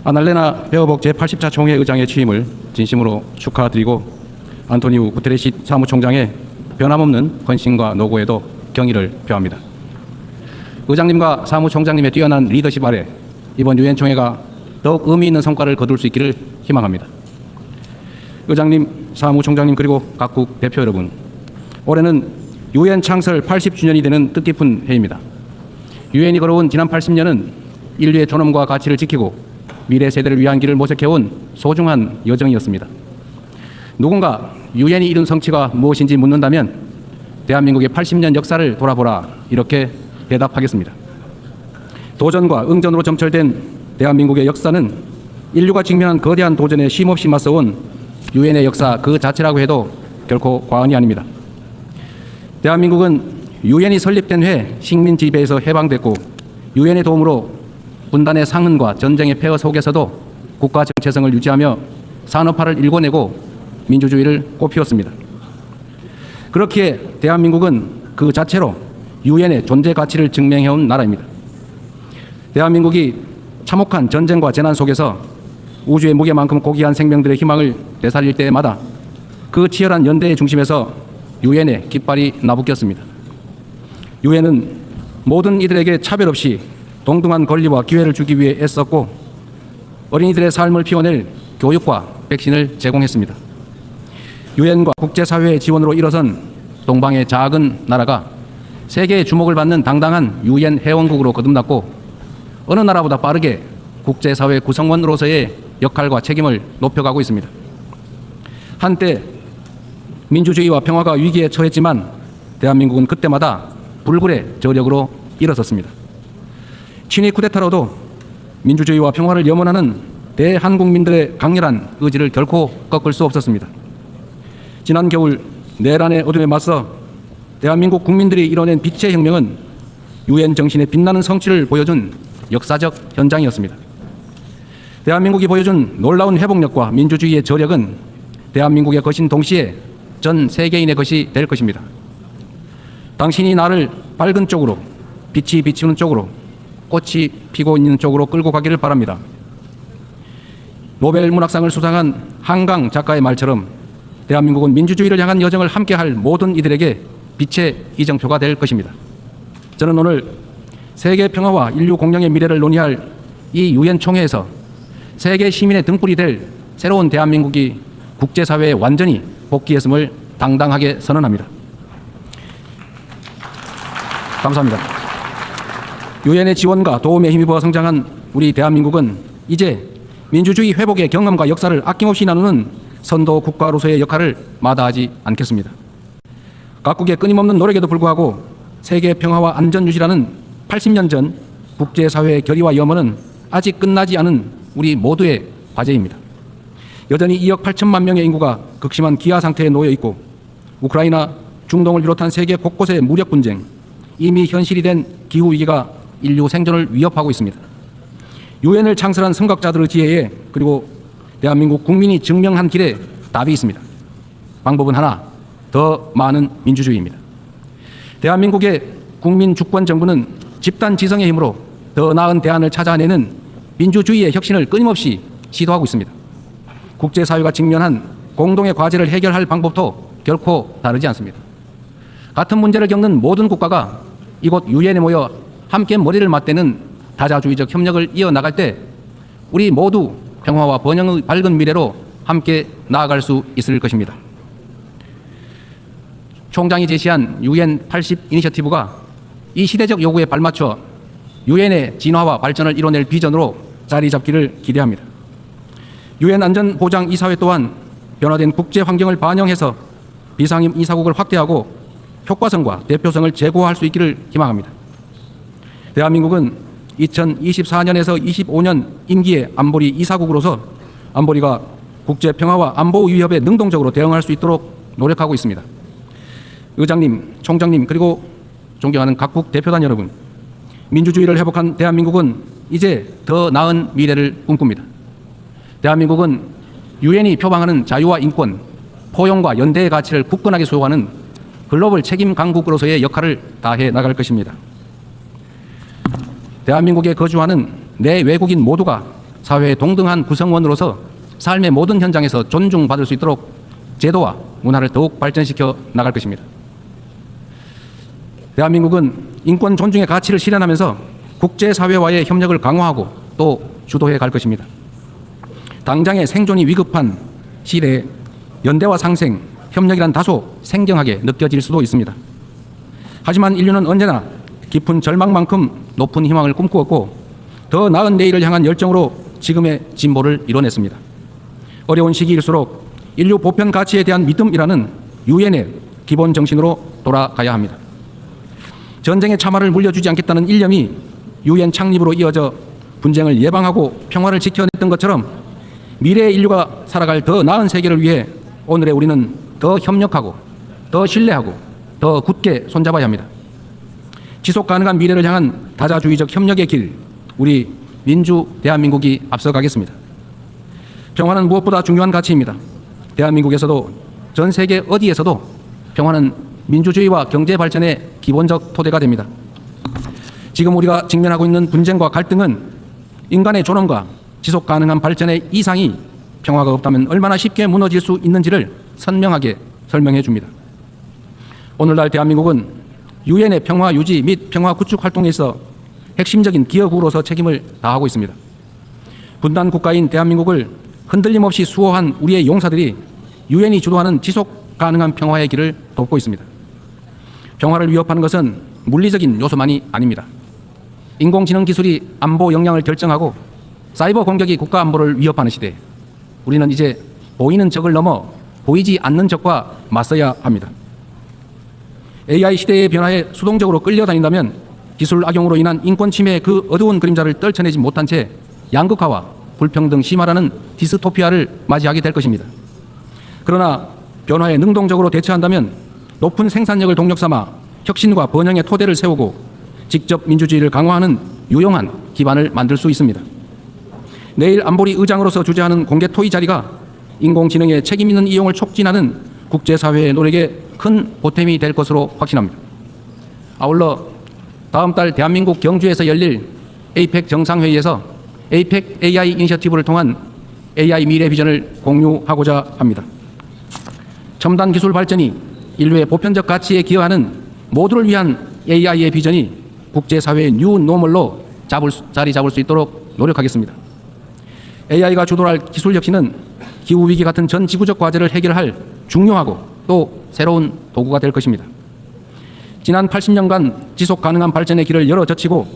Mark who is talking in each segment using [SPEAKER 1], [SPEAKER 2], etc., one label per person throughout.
[SPEAKER 1] 아날레나 베어복 제80차 총회 의장의 취임을 진심으로 축하드리고 안토니우 구테레시 사무총장의 변함없는 헌신과 노고에도 경의를 표합니다. 의장님과 사무총장님의 뛰어난 리더십 아래 이번 유엔 총회가 더욱 의미 있는 성과를 거둘 수 있기를 희망합니다. 의장님, 사무총장님 그리고 각국 대표 여러분, 올해는 유엔 창설 80주년이 되는 뜻깊은 해입니다. 유엔이 걸어온 지난 80년은 인류의 존엄과 가치를 지키고 미래 세대를 위한 길을 모색해온 소중한 여정이었습니다. 누군가 유엔이 이룬 성취가 무엇인지 묻는다면 대한민국의 80년 역사를 돌아보라, 이렇게 대답하겠습니다. 도전과 응전으로 점철된 대한민국의 역사는 인류가 직면한 거대한 도전에 쉼없이 맞서온 유엔의 역사 그 자체라고 해도 결코 과언이 아닙니다. 대한민국은 유엔이 설립된 해에 식민 지배에서 해방됐고 유엔의 도움으로 분단의 상흔과 전쟁의 폐허 속에서도 국가 정체성을 유지하며 산업화를 일궈내고 민주주의를 꽃피웠습니다. 그렇기에 대한민국은 그 자체로 유엔의 존재 가치를 증명해온 나라입니다. 대한민국이 참혹한 전쟁과 재난 속에서 우주의 무게만큼 고귀한 생명들의 희망을 되살릴 때마다 그 치열한 연대의 중심에서 유엔의 깃발이 나부꼈습니다. 유엔은 모든 이들에게 차별 없이 동등한 권리와 기회를 주기 위해 애썼고 어린이들의 삶을 피워낼 교육과 백신을 제공했습니다. 유엔과 국제사회의 지원으로 일어선 동방의 작은 나라가 세계의 주목을 받는 당당한 유엔 회원국으로 거듭났고 어느 나라보다 빠르게 국제사회 구성원으로서의 역할과 책임을 높여가고 있습니다. 한때 민주주의와 평화가 위기에 처했지만 대한민국은 그때마다 불굴의 저력으로 일어섰습니다. 친위 쿠데타로도 민주주의와 평화를 염원하는 대한국민들의 강렬한 의지를 결코 꺾을 수 없었습니다. 지난 겨울 내란의 어둠에 맞서 대한민국 국민들이 이뤄낸 빛의 혁명은 유엔 정신의 빛나는 성취를 보여준 역사적 현장이었습니다. 대한민국이 보여준 놀라운 회복력과 민주주의의 저력은 대한민국의 것인 동시에 전 세계인의 것이 될 것입니다. 당신이 나를 밝은 쪽으로, 빛이 비치는 쪽으로, 꽃이 피고 있는 쪽으로 끌고 가기를 바랍니다. 노벨 문학상을 수상한 한강 작가의 말처럼 대한민국은 민주주의를 향한 여정을 함께할 모든 이들에게 빛의 이정표가 될 것입니다. 저는 오늘 세계 평화와 인류 공영의 미래를 논의할 이 유엔 총회에서 세계 시민의 등불이 될 새로운 대한민국이 국제사회에 완전히 복귀했음을 당당하게 선언합니다. 감사합니다. 유엔의 지원과 도움에 힘입어 성장한 우리 대한민국은 이제 민주주의 회복의 경험과 역사를 아낌없이 나누는 선도 국가로서의 역할을 마다하지 않겠습니다. 각국의 끊임없는 노력에도 불구하고 세계 평화와 안전 유지라는 80년 전 국제사회의 결의와 염원은 아직 끝나지 않은 우리 모두의 과제입니다. 여전히 2억 8천만 명의 인구가 극심한 기아 상태에 놓여 있고 우크라이나, 중동을 비롯한 세계 곳곳의 무력 분쟁, 이미 현실이 된 기후위기가 인류 생존을 위협하고 있습니다. 유엔을 창설한 선각자들의 지혜에 그리고 대한민국 국민이 증명한 길에 답이 있습니다. 방법은 하나, 더 많은 민주주의입니다. 대한민국의 국민 주권 정부는 집단 지성의 힘으로 더 나은 대안을 찾아내는 민주주의의 혁신을 끊임없이 시도하고 있습니다. 국제사회가 직면한 공동의 과제를 해결할 방법도 결코 다르지 않습니다. 같은 문제를 겪는 모든 국가가 이곳 유엔에 모여 함께 머리를 맞대는 다자주의적 협력을 이어나갈 때 우리 모두 평화와 번영의 밝은 미래로 함께 나아갈 수 있을 것입니다. 총장이 제시한 유엔 80 이니셔티브가 이 시대적 요구에 발맞춰 유엔의 진화와 발전을 이뤄낼 비전으로 자리 잡기를 기대합니다. 유엔 안전보장이사회 또한 변화된 국제 환경을 반영해서 비상임 이사국을 확대하고 효과성과 대표성을 제고할 수 있기를 희망합니다. 대한민국은 2024년에서 25년 임기의 안보리 이사국으로서 안보리가 국제 평화와 안보 위협에 능동적으로 대응할 수 있도록 노력하고 있습니다. 의장님, 총장님, 그리고 존경하는 각국 대표단 여러분, 민주주의를 회복한 대한민국은 이제 더 나은 미래를 꿈꿉니다. 대한민국은 유엔이 표방하는 자유와 인권, 포용과 연대의 가치를 굳건하게 수호하는 글로벌 책임 강국으로서의 역할을 다해 나갈 것입니다. 대한민국에 거주하는 내 외국인 모두가 사회의 동등한 구성원으로서 삶의 모든 현장에서 존중받을 수 있도록 제도와 문화를 더욱 발전시켜 나갈 것입니다. 대한민국은 인권 존중의 가치를 실현하면서 국제사회와의 협력을 강화하고 또 주도해 갈 것입니다. 당장의 생존이 위급한 시대에 연대와 상생, 협력이란 다소 생경하게 느껴질 수도 있습니다. 하지만 인류는 언제나 깊은 절망만큼 높은 희망을 꿈꾸었고 더 나은 내일을 향한 열정으로 지금의 진보를 이뤄냈습니다. 어려운 시기일수록 인류 보편 가치에 대한 믿음이라는 유엔의 기본 정신으로 돌아가야 합니다. 전쟁의 참화를 물려주지 않겠다는 일념이 유엔 창립으로 이어져 분쟁을 예방하고 평화를 지켜냈던 것처럼 미래의 인류가 살아갈 더 나은 세계를 위해 오늘의 우리는 더 협력하고 더 신뢰하고 더 굳게 손잡아야 합니다. 지속 가능한 미래를 향한 다자주의적 협력의 길, 우리 민주 대한민국이 앞서가겠습니다. 평화는 무엇보다 중요한 가치입니다. 대한민국에서도 전 세계 어디에서도 평화는 민주주의와 경제 발전의 기본적 토대가 됩니다. 지금 우리가 직면하고 있는 분쟁과 갈등은 인간의 존엄과 지속 가능한 발전의 이상이 평화가 없다면 얼마나 쉽게 무너질 수 있는지를 선명하게 설명해 줍니다. 오늘날 대한민국은 유엔의 평화 유지 및 평화 구축 활동에 있어 핵심적인 기여국으로서 책임을 다하고 있습니다. 분단 국가인 대한민국을 흔들림 없이 수호한 우리의 용사들이 유엔이 주도하는 지속 가능한 평화의 길을 돕고 있습니다. 평화를 위협하는 것은 물리적인 요소만이 아닙니다. 인공지능 기술이 안보 역량을 결정하고 사이버 공격이 국가 안보를 위협하는 시대에 우리는 이제 보이는 적을 넘어 보이지 않는 적과 맞서야 합니다. AI 시대의 변화에 수동적으로 끌려다닌다면 기술 악용으로 인한 인권 침해의 그 어두운 그림자를 떨쳐내지 못한 채 양극화와 불평등 심화라는 디스토피아를 맞이하게 될 것입니다. 그러나 변화에 능동적으로 대처한다면 높은 생산력을 동력 삼아 혁신과 번영의 토대를 세우고 직접 민주주의를 강화하는 유용한 기반을 만들 수 있습니다. 내일 안보리 의장으로서 주재하는 공개 토의 자리가 인공지능의 책임 있는 이용을 촉진하는 국제사회의 노력에 큰 보탬이 될 것으로 확신합니다. 아울러 다음 달 대한민국 경주에서 열릴 에이펙 정상회의에서 에이펙 AI 이니셔티브를 통한 AI 미래 비전을 공유하고자 합니다. 첨단 기술 발전이 인류의 보편적 가치에 기여하는 모두를 위한 AI의 비전이 국제사회의 뉴 노멀로 자리 잡을 수 있도록 노력하겠습니다. AI가 주도할 기술 혁신은 기후위기 같은 전 지구적 과제를 해결할 중요하고 또 새로운 도구가 될 것입니다. 지난 80년간 지속 가능한 발전의 길을 열어젖히고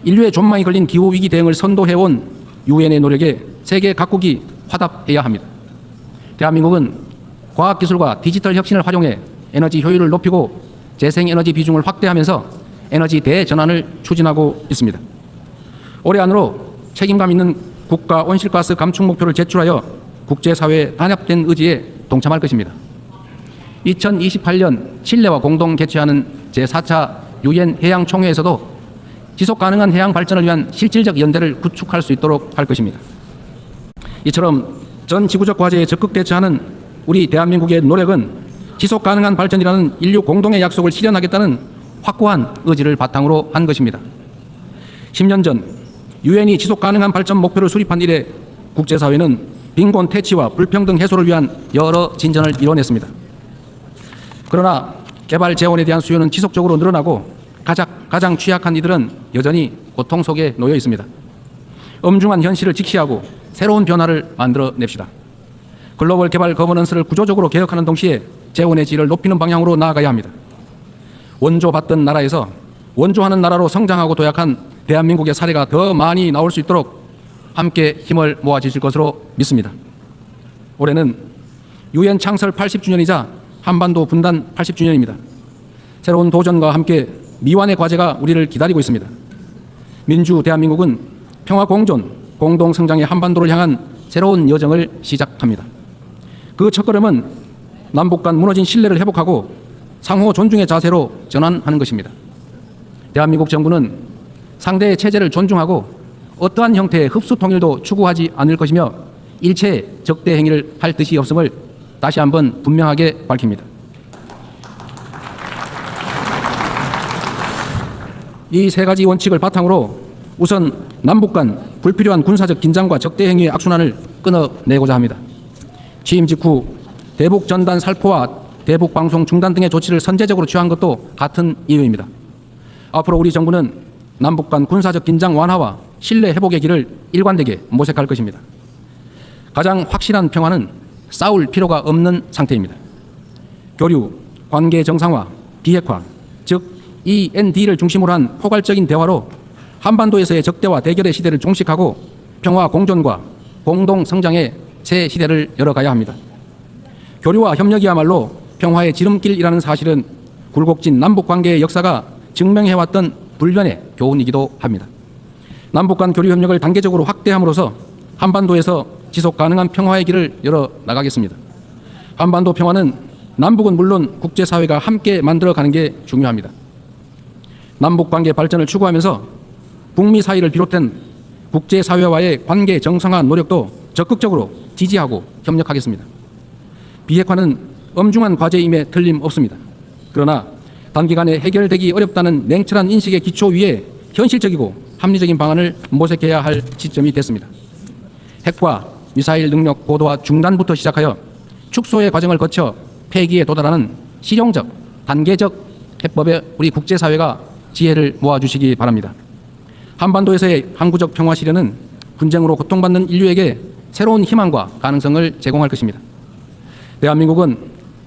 [SPEAKER 1] 인류의 존망이 걸린 기후위기 대응을 선도해온 유엔의 노력에 세계 각국이 화답해야 합니다. 대한민국은 과학기술과 디지털 혁신을 활용해 에너지 효율을 높이고 재생에너지 비중을 확대하면서 에너지 대전환을 추진하고 있습니다. 올해 안으로 책임감 있는 국가 온실가스 감축 목표를 제출하여 국제사회의 단합된 의지에 동참할 것입니다. 2028년 칠레와 공동 개최하는 제4차 유엔 해양총회에서도 지속가능한 해양 발전을 위한 실질적 연대를 구축할 수 있도록 할 것입니다. 이처럼 전 지구적 과제에 적극 대처하는 우리 대한민국의 노력은 지속가능한 발전이라는 인류 공동의 약속을 실현하겠다는 확고한 의지를 바탕으로 한 것입니다. 10년 전 유엔이 지속가능한 발전 목표를 수립한 이래 국제사회는 빈곤 퇴치와 불평등 해소를 위한 여러 진전을 이뤄냈습니다. 그러나 개발 재원에 대한 수요는 지속적으로 늘어나고 가장 취약한 이들은 여전히 고통 속에 놓여 있습니다. 엄중한 현실을 직시하고 새로운 변화를 만들어냅시다. 글로벌 개발 거버넌스를 구조적으로 개혁하는 동시에 재원의 질을 높이는 방향으로 나아가야 합니다. 원조받던 나라에서 원조하는 나라로 성장하고 도약한 대한민국의 사례가 더 많이 나올 수 있도록 함께 힘을 모아주실 것으로 믿습니다. 올해는 유엔 창설 80주년이자 한반도 분단 80주년입니다. 새로운 도전과 함께 미완의 과제가 우리를 기다리고 있습니다. 민주 대한민국은 평화 공존, 공동 성장의 한반도를 향한 새로운 여정을 시작합니다. 그 첫걸음은 남북 간 무너진 신뢰를 회복하고 상호 존중의 자세로 전환하는 것입니다. 대한민국 정부는 상대의 체제를 존중하고 어떠한 형태의 흡수 통일도 추구하지 않을 것이며 일체의 적대 행위를 할 뜻이 없음을 다시 한번 분명하게 밝힙니다. 이 세 가지 원칙을 바탕으로 우선 남북 간 불필요한 군사적 긴장과 적대 행위의 악순환을 끊어내고자 합니다. 취임 직후 대북 전단 살포와 대북 방송 중단 등의 조치를 선제적으로 취한 것도 같은 이유입니다. 앞으로 우리 정부는 남북 간 군사적 긴장 완화와 신뢰 회복의 길을 일관되게 모색할 것입니다. 가장 확실한 평화는 싸울 필요가 없는 상태입니다. 교류, 관계 정상화, 비핵화, 즉 END를 중심으로 한 포괄적인 대화로 한반도에서의 적대와 대결의 시대를 종식하고 평화 공존과 공동 성장의 새 시대를 열어가야 합니다. 교류와 협력이야말로 평화의 지름길이라는 사실은 굴곡진 남북 관계의 역사가 증명해왔던 불변의 교훈이기도 합니다. 남북 간 교류 협력을 단계적으로 확대함으로써 한반도에서 지속 가능한 평화의 길을 열어 나가겠습니다. 한반도 평화는 남북은 물론 국제사회가 함께 만들어가는 게 중요합니다. 남북 관계 발전을 추구하면서 북미 사이를 비롯한 국제사회와의 관계 정상화 노력도 적극적으로 지지하고 협력하겠습니다. 비핵화는 엄중한 과제임에 틀림없습니다. 그러나 단기간에 해결되기 어렵다는 냉철한 인식의 기초 위에 현실적이고 합리적인 방안을 모색해야 할 시점이 됐습니다. 핵과 미사일 능력 고도화 중단부터 시작하여 축소의 과정을 거쳐 폐기에 도달하는 실용적, 단계적 해법에 우리 국제사회가 지혜를 모아주시기 바랍니다. 한반도에서의 항구적 평화 실현은 분쟁으로 고통받는 인류에게 새로운 희망과 가능성을 제공할 것입니다. 대한민국은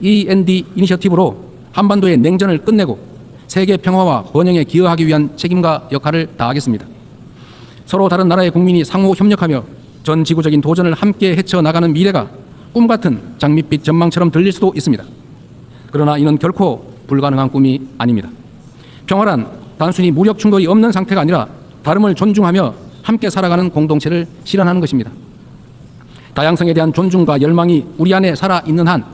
[SPEAKER 1] END 이니셔티브로 한반도의 냉전을 끝내고 세계 평화와 번영에 기여하기 위한 책임과 역할을 다하겠습니다. 서로 다른 나라의 국민이 상호 협력하며 전 지구적인 도전을 함께 헤쳐나가는 미래가 꿈같은 장밋빛 전망처럼 들릴 수도 있습니다. 그러나 이는 결코 불가능한 꿈이 아닙니다. 평화란 단순히 무력 충돌이 없는 상태가 아니라 다름을 존중하며 함께 살아가는 공동체를 실현하는 것입니다. 다양성에 대한 존중과 열망이 우리 안에 살아있는 한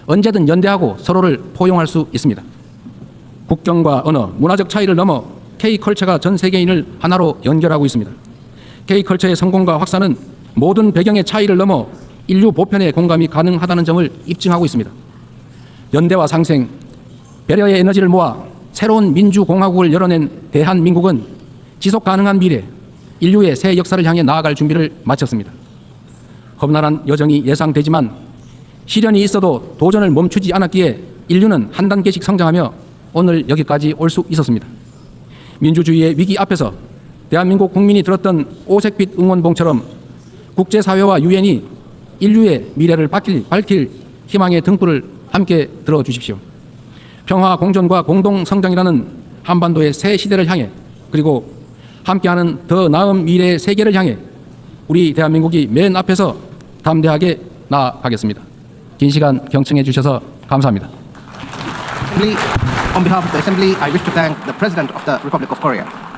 [SPEAKER 1] 언제든 연대하고 서로를 포용할 수 있습니다. 국경과 언어, 문화적 차이를 넘어 K컬처가 전 세계인을 하나로 연결하고 있습니다. K컬처의 성공과 확산은 모든 배경의 차이를 넘어 인류 보편의 공감이 가능하다는 점을 입증하고 있습니다. 연대와 상생, 배려의 에너지를 모아 새로운 민주공화국을 열어낸 대한민국은 지속 가능한 미래, 인류의 새 역사를 향해 나아갈 준비를 마쳤습니다. 험난한 여정이 예상되지만 시련이 있어도 도전을 멈추지 않았기에 인류는 한 단계씩 성장하며 오늘 여기까지 올 수 있었습니다. 민주주의의 위기 앞에서 대한민국 국민이 들었던 오색빛 응원봉처럼 국제사회와 유엔이 인류의 미래를 밝힐 희망의 등불을 함께 들어주십시오. 평화 공존과 공동 성장이라는 한반도의 새 시대를 향해 그리고 함께하는 더 나은 미래의 세계를 향해 우리 대한민국이 맨 앞에서 담대하게 나아가겠습니다. 긴 시간 경청해 주셔서 감사합니다.
[SPEAKER 2] On behalf of the Assembly, I wish to thank the President of the Republic of Korea.